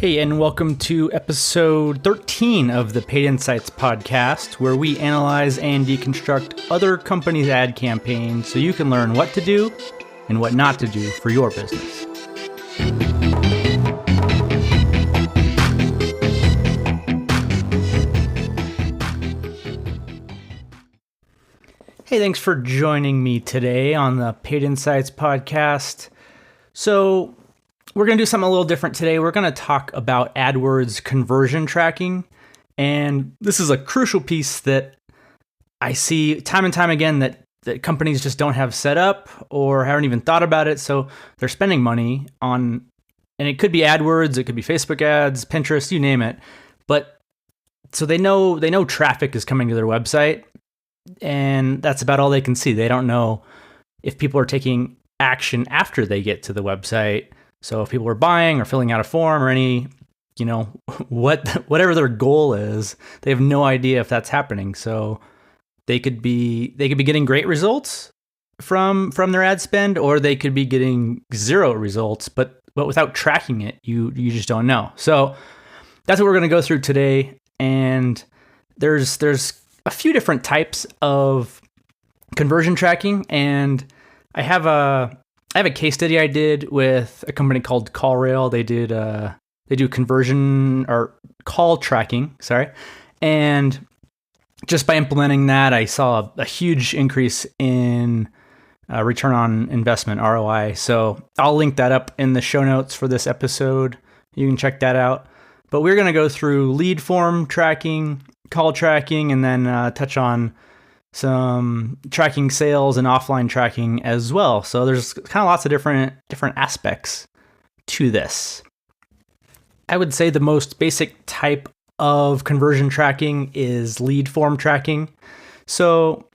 Hey, and welcome to episode 13 of the Paid Insights podcast, where we analyze and deconstruct other companies' ad campaigns so you can learn what to do and what not to do for your business. Hey, thanks for joining me today on the Paid Insights podcast. So, we're going to do something a little different today. We're going to talk about AdWords conversion tracking. And this is a crucial piece that I see time and time again that companies just don't have set up or haven't even thought about it. So they're spending money on, and it could be AdWords, it could be Facebook ads, Pinterest, you name it. But so they know traffic is coming to their website, and that's about all they can see. They don't know if people are taking action after they get to the website. So if people are buying or filling out a form or any, whatever their goal is, they have no idea if that's happening. So they could be getting great results from their ad spend, or they could be getting zero results, but without tracking it, you just don't know. So that's what we're going to go through today. And there's a few different types of conversion tracking, and I have a case study I did with a company called CallRail. They do conversion or call tracking, and just by implementing that, I saw a huge increase in return on investment, ROI. So I'll link that up in the show notes for this episode. You can check that out. But we're going to go through lead form tracking, call tracking, and then touch on some tracking sales and offline tracking as well. So there's kind of lots of different aspects to this. I would say the most basic type of conversion tracking is lead form tracking. So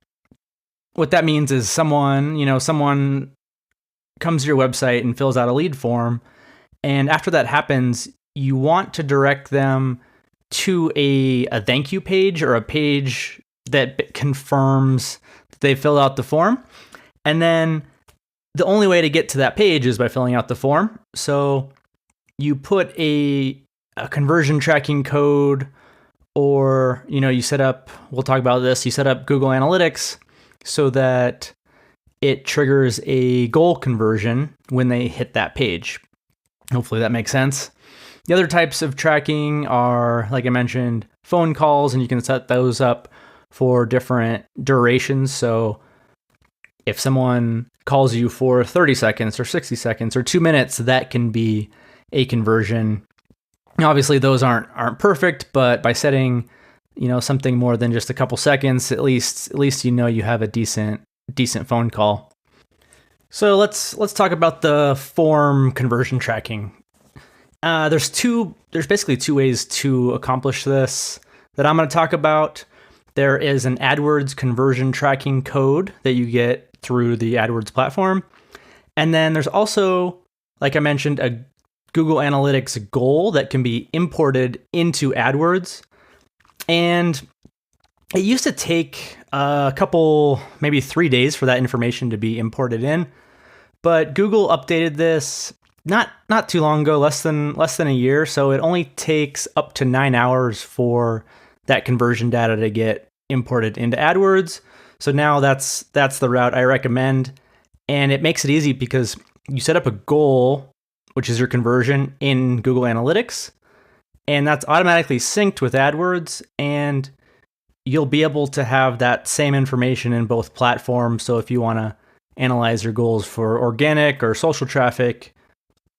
what that means is someone comes to your website and fills out a lead form, and after that happens, you want to direct them to a thank you page or a page that confirms that they filled out the form. And then the only way to get to that page is by filling out the form. So you put a conversion tracking code, or, you set up, we'll talk about this, you set up Google Analytics so that it triggers a goal conversion when they hit that page. Hopefully that makes sense. The other types of tracking are, like I mentioned, phone calls, and you can set those up for different durations. So if someone calls you for 30 seconds or 60 seconds or 2 minutes, that can be a conversion. Now, obviously those aren't perfect, but by setting, something more than just a couple seconds, at least you have a decent phone call. So let's talk about the form conversion tracking. There's basically two ways to accomplish this that I'm going to talk about. There is an AdWords conversion tracking code that you get through the AdWords platform. And then there's also, like I mentioned, a Google Analytics goal that can be imported into AdWords. And it used to take a couple, maybe 3 days for that information to be imported in. But Google updated this not too long ago, less than a year. So it only takes up to 9 hours for that conversion data to get imported into AdWords. So now that's the route I recommend. And it makes it easy because you set up a goal, which is your conversion, in Google Analytics, and that's automatically synced with AdWords, and you'll be able to have that same information in both platforms. So if you want to analyze your goals for organic or social traffic,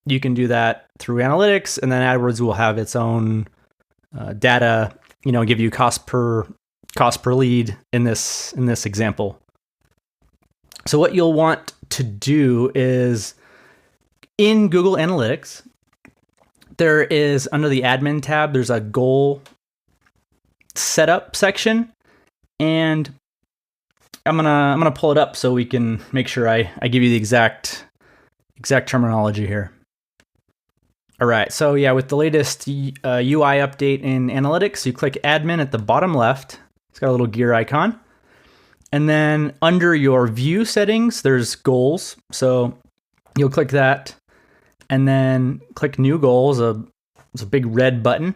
you can do that through Analytics, and then AdWords will have its own data, give you cost per lead in this example. So what you'll want to do is, in Google Analytics, there is, under the admin tab, there's a goal setup section, and I'm gonna pull it up so we can make sure I give you the exact terminology here. All right, so yeah, with the latest UI update in Analytics, you click Admin at the bottom left. It's got a little gear icon. And then under your view settings, there's goals. So you'll click that and then click New Goals, a It's a big red button,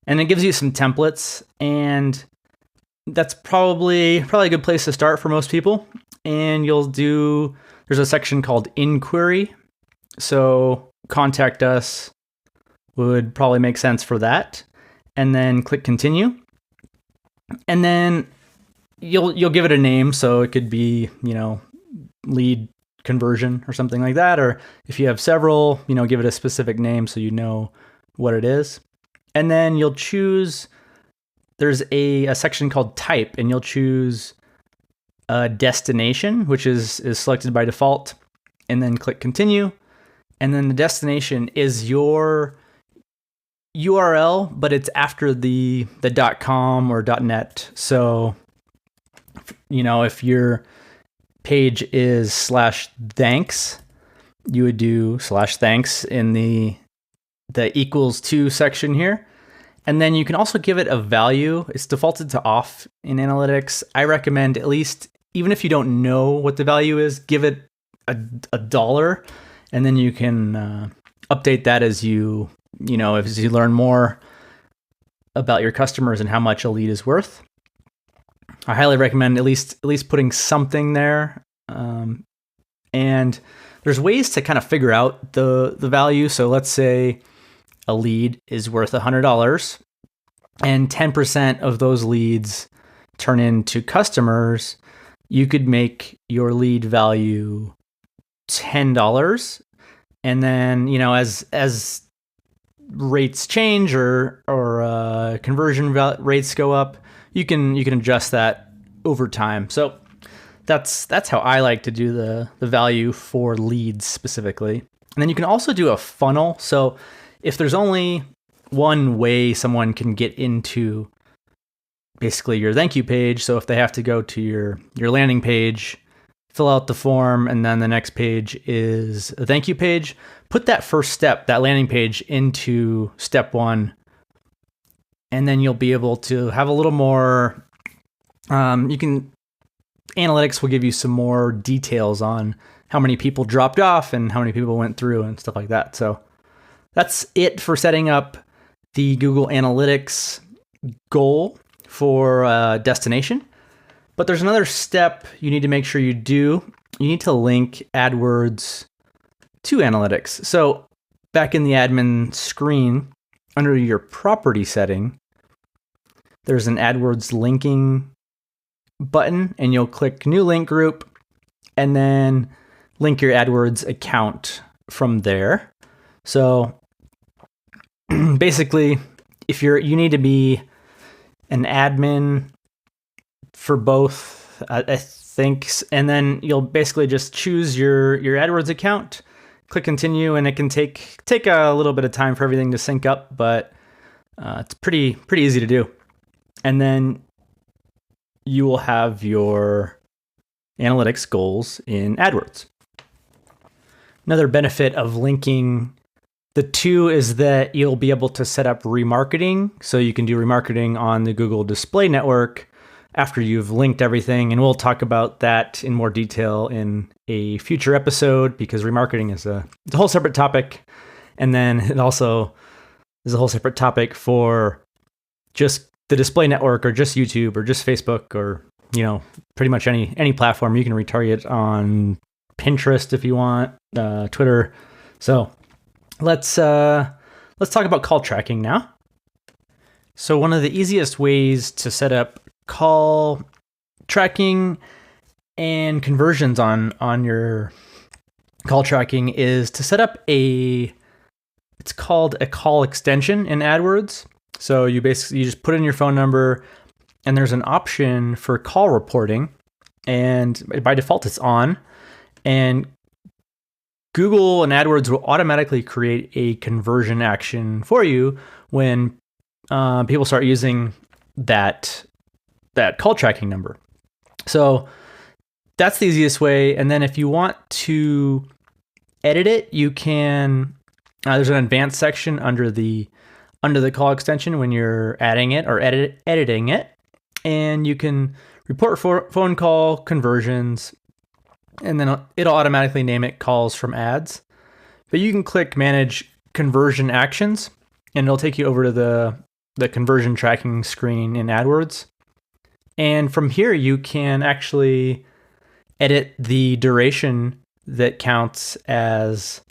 and it gives you some templates, and that's probably a good place to start for most people. And there's a section called inquiry. So contact us would probably make sense for that. And then click continue. And then you'll give it a name. So it could be, lead conversion or something like that. Or if you have several, give it a specific name so you know what it is. And then you'll choose, there's a section called type, and you'll choose a destination, which is selected by default, and then click continue. And then the destination is your URL, but it's after the .com or .net. So, if your page is /thanks, you would do /thanks in the equals to section here. And then you can also give it a value. It's defaulted to off in analytics. I recommend, at least, even if you don't know what the value is, give it a $1, and then you can update that as you learn more about your customers and how much a lead is worth. I highly recommend at least putting something there. And there's ways to kind of figure out the value. So let's say a lead is worth $100, and 10% of those leads turn into customers. You could make your lead value $10, and then as rates change or conversion rates go up, you can adjust that over time. So that's how I like to do the value for leads specifically. And then you can also do a funnel. So if there's only one way someone can get into basically your thank you page, so if they have to go to your landing page, fill out the form, and then the next page is a thank you page, put that first step, that landing page, into step 1, and then you'll be able to have a little more, analytics will give you some more details on how many people dropped off and how many people went through and stuff like that. So that's it for setting up the Google Analytics goal for destination. But there's another step you need to make sure you do. You need to link AdWords to analytics. So back in the admin screen, under your property setting, there's an AdWords linking button, and you'll click new link group and then link your AdWords account from there. So basically, if you need to be an admin for both, I think, and then you'll basically just choose your AdWords account, click continue, and it can take a little bit of time for everything to sync up, but it's pretty easy to do. And then you will have your analytics goals in AdWords. Another benefit of linking the two is that you'll be able to set up remarketing. So you can do remarketing on the Google Display Network after you've linked everything. And we'll talk about that in more detail in a future episode, because remarketing is a whole separate topic. And then it also is a whole separate topic for just the display network, or just YouTube, or just Facebook, or pretty much any platform. You can retarget on Pinterest if you want, Twitter. So let's talk about call tracking now. So one of the easiest ways to set up call tracking and conversions on your call tracking is to set up it's called a call extension in AdWords. So you just put in your phone number, and there's an option for call reporting, and by default it's on, and Google and AdWords will automatically create a conversion action for you when people start using that call tracking number. So that's the easiest way. And then if you want to edit it, you can, there's an advanced section under the call extension when you're adding it or editing it, and you can report for phone call conversions, and then it'll automatically name it calls from ads. But you can click manage conversion actions, and it'll take you over to the conversion tracking screen in AdWords. And from here, you can actually edit the duration that counts as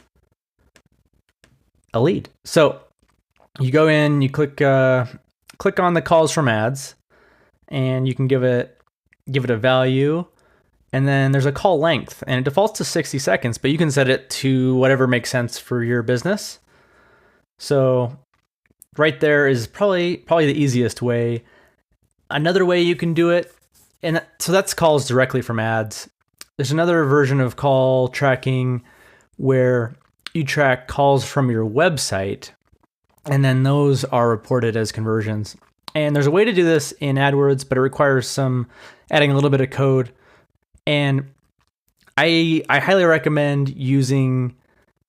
a lead. So you go in, you click on the calls from ads, and you can give it a value. And then there's a call length, and it defaults to 60 seconds, but you can set it to whatever makes sense for your business. So right there is probably the easiest way. Another way you can do it, and so that's calls directly from ads. There's another version of call tracking where you track calls from your website, and then those are reported as conversions. And there's a way to do this in AdWords, but it requires adding a little bit of code. And I highly recommend using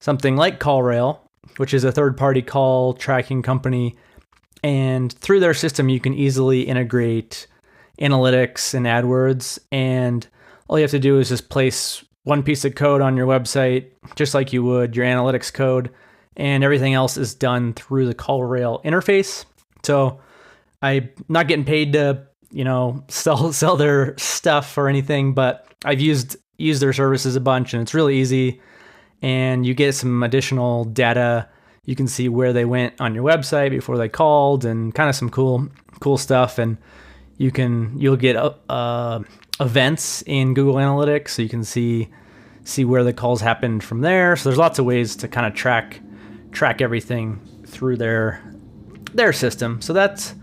something like CallRail, which is a third-party call tracking company. And through their system, you can easily integrate analytics and AdWords. And all you have to do is just place one piece of code on your website, just like you would your analytics code, and everything else is done through the CallRail interface. So I'm not getting paid to, sell their stuff or anything, but I've used their services a bunch, and it's really easy. And you get some additional data. You can see where they went on your website before they called, and kind of some cool stuff. And you'll get events in Google Analytics, so you can see where the calls happened from there. So there's lots of ways to kind of track everything through their system. So that's,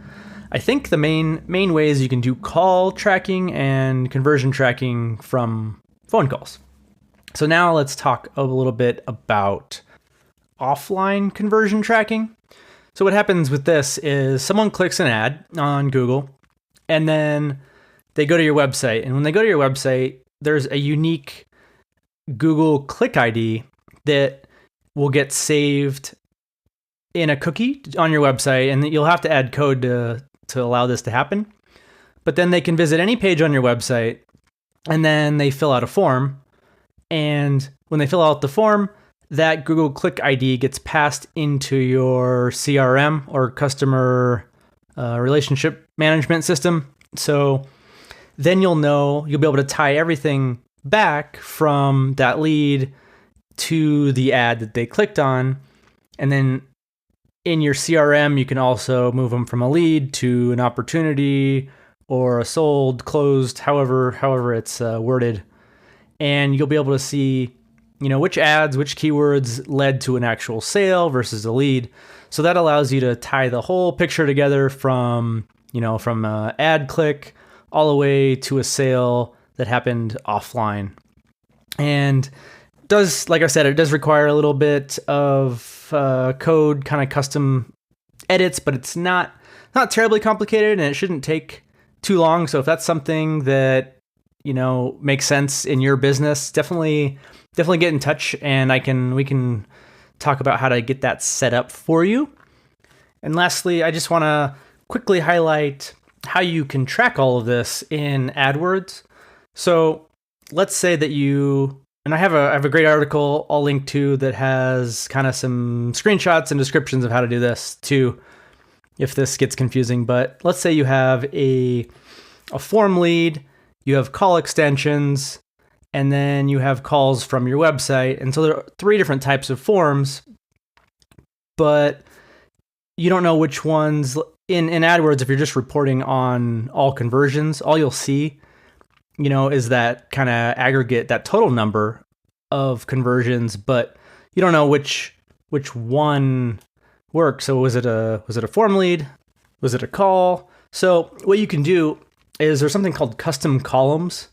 I think, the main ways you can do call tracking and conversion tracking from phone calls. So now let's talk a little bit about offline conversion tracking. So what happens with this is someone clicks an ad on Google, and then they go to your website. And when they go to your website, there's a unique Google Click ID that will get saved in a cookie on your website, and you'll have to add code to allow this to happen. But then they can visit any page on your website, and then they fill out a form. And when they fill out the form, that Google Click ID gets passed into your CRM, or customer relationship management system. So then you'll be able to tie everything back from that lead to the ad that they clicked on. And then in your CRM, you can also move them from a lead to an opportunity or a sold, closed, however it's worded. And you'll be able to see, which ads, which keywords led to an actual sale versus a lead. So that allows you to tie the whole picture together from an ad click all the way to a sale that happened offline. And like I said, it does require a little bit of code, kind of custom edits, but it's not terribly complicated, and it shouldn't take too long. So if that's something that makes sense in your business, definitely get in touch, and we can talk about how to get that set up for you. And lastly, I just want to quickly highlight how you can track all of this in AdWords. So let's say that and I have a great article I'll link to that has kind of some screenshots and descriptions of how to do this too, if this gets confusing. But let's say you have a form lead, you have call extensions, and then you have calls from your website. And so there are 3 different types of forms, but you don't know which ones. In AdWords, if you're just reporting on all conversions, all you'll see is that kind of aggregate, that total number of conversions, but you don't know which one worked. So was it a form lead? Was it a call? So what you can do is there's something called custom columns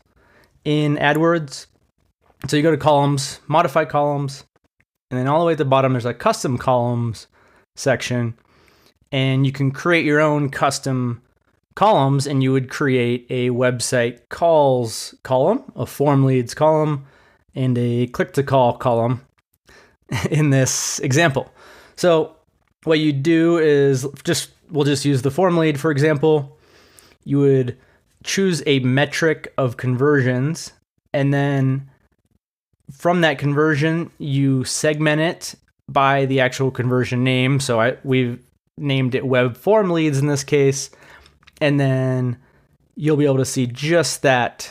in AdWords. So you go to columns, modify columns, and then all the way at the bottom, there's a custom columns section, and you can create your own custom columns, and you would create a website calls column, a form leads column, and a click to call column in this example. So what you do is we'll just use the form lead, for example. You would choose a metric of conversions, and then from that conversion, you segment it by the actual conversion name. So we've named it web form leads in this case. And then you'll be able to see just that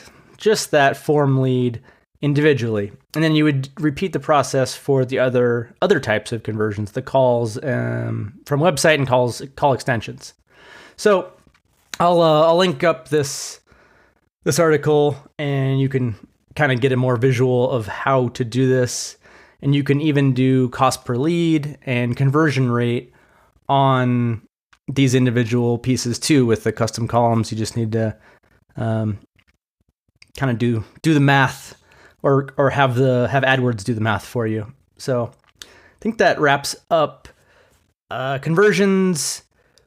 form lead individually. And then you would repeat the process for the other types of conversions, the calls from website and call extensions. So I'll link up this article, and you can kind of get a more visual of how to do this. And you can even do cost per lead and conversion rate on these individual pieces too. With the custom columns, you just need to kind of do the math, or have AdWords do the math for you. So I think that wraps up conversions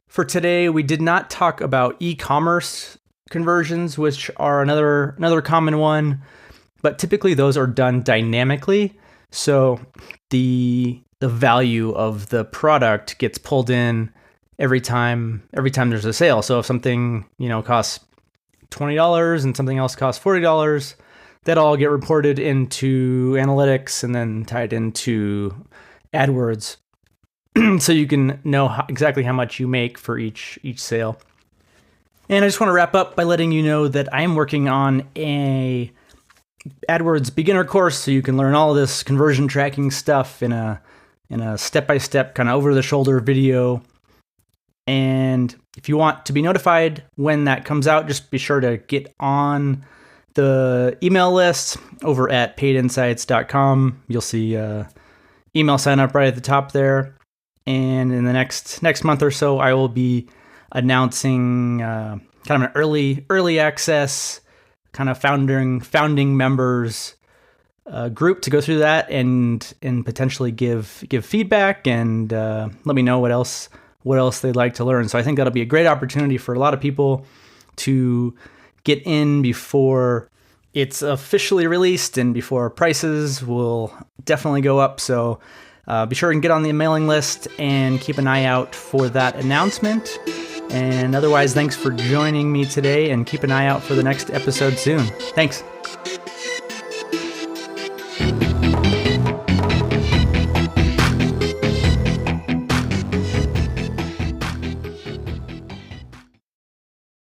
for today. We did not talk about e-commerce conversions, which are another common one, but typically those are done dynamically. So the value of the product gets pulled in every time there's a sale. So if something, costs $20 and something else costs $40, that all get reported into analytics and then tied into AdWords. So you can know exactly how much you make for each sale. And I just want to wrap up by letting you know that I am working on a AdWords beginner course, so you can learn all of this conversion tracking stuff in a step-by-step kind of over-the-shoulder video. And if you want to be notified when that comes out, just be sure to get on the email list over at paidinsights.com. You'll see email sign up right at the top there. And in the next month or so, I will be announcing kind of an early access kind of founding members group to go through that and potentially give feedback and let me know what else they'd like to learn. So I think that'll be a great opportunity for a lot of people to get in before it's officially released and before prices will definitely go up. So be sure and get on the mailing list and keep an eye out for that announcement. And otherwise, thanks for joining me today, and keep an eye out for the next episode soon. Thanks.